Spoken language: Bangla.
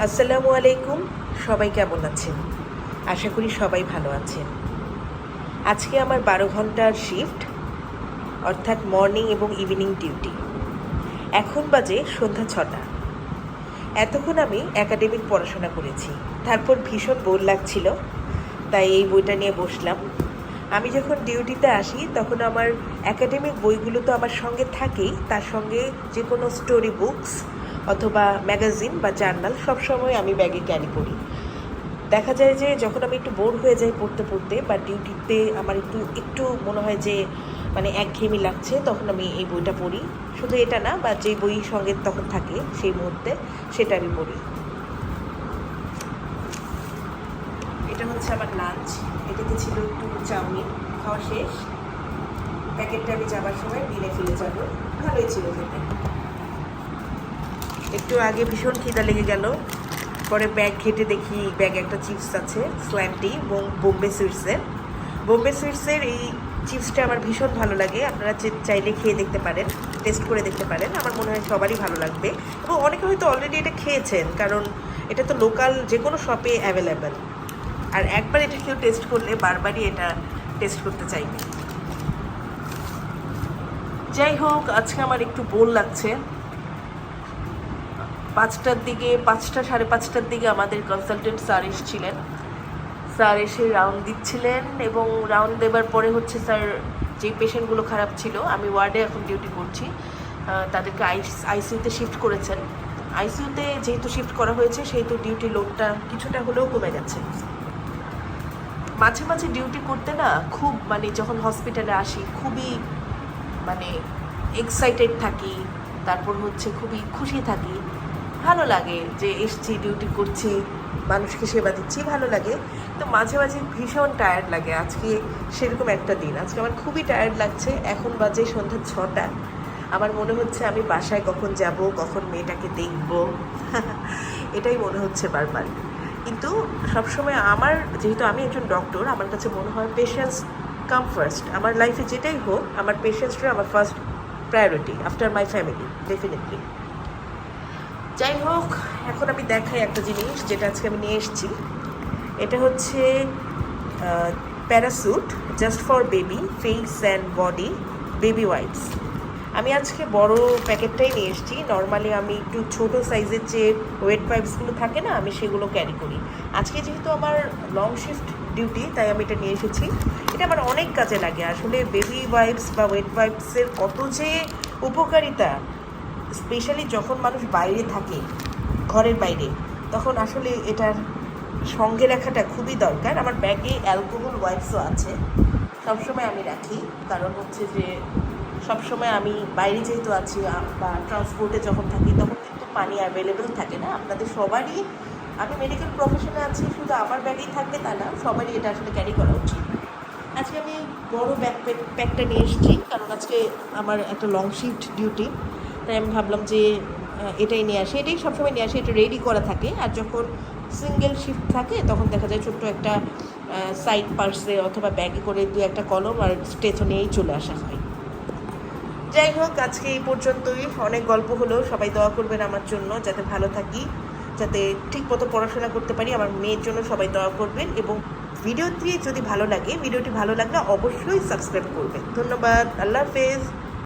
আসসালামু আলাইকুম। সবাই কেমন আছেন? আশা করি সবাই ভালো আছেন। আজকে আমার 12 ঘন্টার শিফট, অর্থাৎ মর্নিং এবং ইভিনিং ডিউটি। এখন বাজে সন্ধ্যা 6টা। এতক্ষণ আমি একাডেমিক পড়াশোনা করেছি, তারপর ভীষণ বোর লাগছিল, তাই এই বইটা নিয়ে বসলাম। আমি যখন ডিউটিতে আসি তখন আমার একাডেমিক বইগুলো তো আমার সঙ্গে থাকেই, তার সঙ্গে যে কোনো স্টোরি বুকস অথবা ম্যাগাজিন বা জার্নাল সবসময় আমি ব্যাগে ক্যারি করি। দেখা যায় যে যখন আমি একটু বোর হয়ে যাই পড়তে পড়তে বা ডিউটিতে আমার একটু একটু মনে হয় যে একঘেয়েমি লাগছে, তখন আমি এই বইটা পড়ি। শুধু এটা না, বা যে বই সঙ্গে তখন থাকে সেই মুহূর্তে সেটা আমি পড়ি। এটা হচ্ছে আমার লাঞ্চ। এটাতে ছিল একটু চাউমিন, খাওয়া শেষ। প্যাকেটটা আমি যাবার সময় কিনে ফেলে যাবো। ভালোই ছিল খেতে। একটু আগে ভীষণ খিদা লেগে গেল, পরে ব্যাগ ঘেটে দেখি ব্যাগে একটা চিপস আছে, স্ল্যান্টি বোম্বে সুইটসের এই চিপসটা আমার ভীষণ ভালো লাগে। আপনারা চাইলে খেয়ে দেখতে পারেন, টেস্ট করে দেখতে পারেন। আমার মনে হয় সবারই ভালো লাগবে, এবং অনেকে হয়তো অলরেডি এটা খেয়েছেন, কারণ এটা তো লোকাল যে কোনো শপে অ্যাভেলেবেল। আর একবার এটা কেউ টেস্ট করলে বারবারই এটা টেস্ট করতে চাইবে। যাই হোক, আজকে আমার একটু বোর লাগছে। 5টা সাড়ে 5টার দিকে আমাদের কনসালটেন্ট স্যার এসেছিলেন। স্যার এসে রাউন্ড দিচ্ছিলেন, এবং রাউন্ড দেবার পরে হচ্ছে স্যার যে পেশেন্টগুলো খারাপ ছিল, আমি ওয়ার্ডে এখন ডিউটি করছি, তাদেরকে আইসিইউতে শিফট করেছেন। আইসিইউতে যেহেতু শিফট করা হয়েছে সেহেতু ডিউটি লোডটা কিছুটা হলেও কমে গেছে। মাঝে মাঝে ডিউটি করতে না খুব যখন হসপিটালে আসি খুবই এক্সাইটেড থাকি, তারপর হচ্ছে খুবই খুশি থাকি, ভালো লাগে যে এসছি, ডিউটি করছি, মানুষকে সেবা দিচ্ছি, ভালো লাগে। তো মাঝে মাঝে ভীষণ টায়ার্ড লাগে। আজকে সেরকম একটা দিন, আজকে আমার খুবই টায়ার্ড লাগছে। এখন বাজে সন্ধ্যা 6টা। আমার মনে হচ্ছে আমি বাসায় কখন যাব, কখন মেয়েটাকে দেখব, এটাই মনে হচ্ছে বারবার। কিন্তু সবসময় আমার, যেহেতু আমি একজন ডক্টর, আমার কাছে মনে হয় পেশেন্টস কাম ফার্স্ট। আমার লাইফে যেটাই হোক, আমার পেশেন্টসরা আমার first priority after my family, definitely. যাই হোক, এখন আমি দেখাই একটা জিনিস যেটা আজকে আমি নিয়ে এসেছি। এটা হচ্ছে parachute just for baby face and body baby wipes. আমি আজকে বড় প্যাকেটটাই নিয়ে এসেছি। নর্মালি আমি একটু ছোটো সাইজের যে ওয়েট ওয়াইপসগুলো থাকে না, আমি সেগুলো ক্যারি করি। আজকে যেহেতু আমার লং শিফট ডিউটি, তাই আমি এটা নিয়ে এসেছি। এটা আমার অনেক কাজে লাগে। আসলে বেবি ওয়াইপস বা ওয়েট ওয়াইপসের কত যে উপকারিতা, স্পেশালি যখন মানুষ বাইরে থাকে, ঘরের বাইরে, তখন আসলে এটার সঙ্গে রাখাটা খুবই দরকার। আমার ব্যাগে অ্যালকোহল ওয়াইপসও আছে, সবসময় আমি রাখি। কারণ হচ্ছে যে সবসময় আমি বাইরে যেহেতু আছি বা ট্রান্সপোর্টে যখন থাকি, তখন কিন্তু পানি অ্যাভেলেবেল থাকে না। আপনাদের সবারই, আমি মেডিকেল প্রফেশনে আছি, শুধু আমার ব্যাগেই থাকবে তা না, সবারই এটা আসলে ক্যারি করা উচিত। আজকে আমি বড় প্যাকটা নিয়ে এসেছি, কারণ আজকে আমার একটা লং শিফট ডিউটি, তাই আমি ভাবলাম যে এটাই নিয়ে আসি। এটাই সবসময় নিয়ে আসি, এটা রেডি করা থাকে। আর যখন সিঙ্গেল শিফট থাকে তখন দেখা যায় ছোট্ট একটা সাইড পার্সে অথবা ব্যাগে করে 2-1 কলম আর স্টেথো নিয়েই চলে আসা হয়। যাই হোক, আজকে এই পর্যন্তই। অনেক গল্প হলো। সবাই দোয়া করবেন আমার জন্য, যাতে ভালো থাকি, যাতে ঠিক মতো পড়াশোনা করতে পারি। আমার মেয়ের জন্য সবাই দোয়া করবেন, এবং ভিডিওটি যদি ভালো লাগে, ভিডিওটি ভালো লাগলে অবশ্যই সাবস্ক্রাইব করবেন। ধন্যবাদ। আল্লাহ হাফেজ।